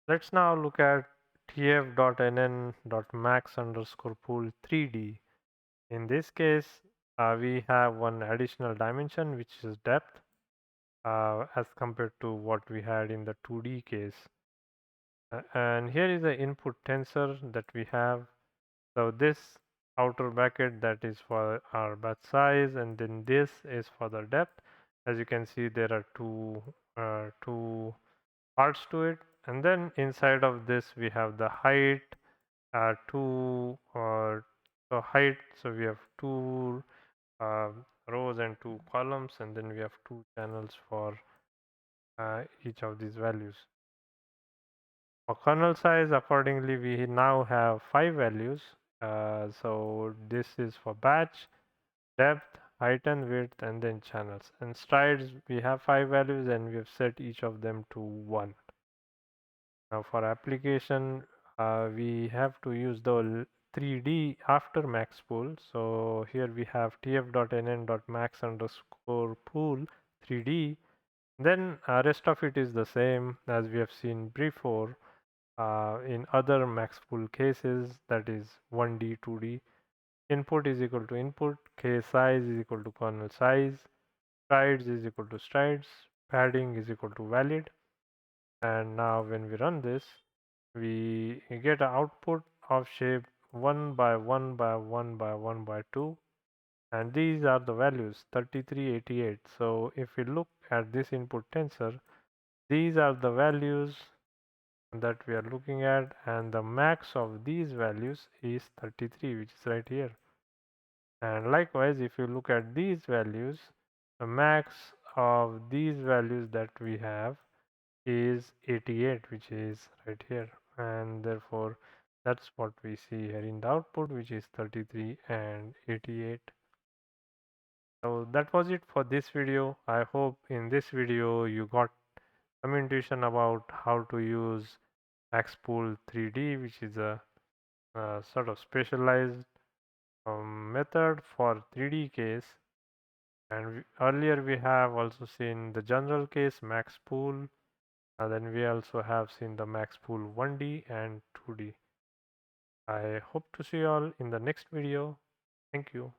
Let's now look at tf.nn.max underscore pool 3D. In this case, we have one additional dimension, which is depth, as compared to what we had in the 2D case. And here is the input tensor that we have. So this outer bracket, that is for our batch size, and then this is for the depth. As you can see, there are two parts to it, and then inside of this we have the height, two so height. So we have two uh, rows and two columns, and then we have two channels for each of these values. For kernel size, accordingly, we now have 5 values. So this is for batch, depth, height and width, and then channels. And strides, we have 5 values, and we have set each of them to 1. Now for application, we have to use the 3D after max pool. So here we have tf.nn.max underscore pool 3D. Then rest of it is the same as we have seen before in other max pool cases, that is 1D, 2D. Input is equal to input, case size is equal to kernel size, strides is equal to strides, padding is equal to valid. And now when we run this, we get an output of shape 1 by 1 by 1 by 1 by 2, and these are the values 33, 88. So if we look at this input tensor, these are the values that we are looking at, and the max of these values is 33, which is right here. And likewise, if you look at these values, the max of these values that we have is 88, which is right here. And therefore, that's what we see here in the output, which is 33 and 88. So that was it for this video. I hope in this video you got some intuition about how to use Maxpool 3D, which is a sort of specialized method for 3D case. And earlier we have also seen the general case Maxpool. Then we also have seen the Maxpool 1D and 2D. I hope to see you all in the next video. Thank you.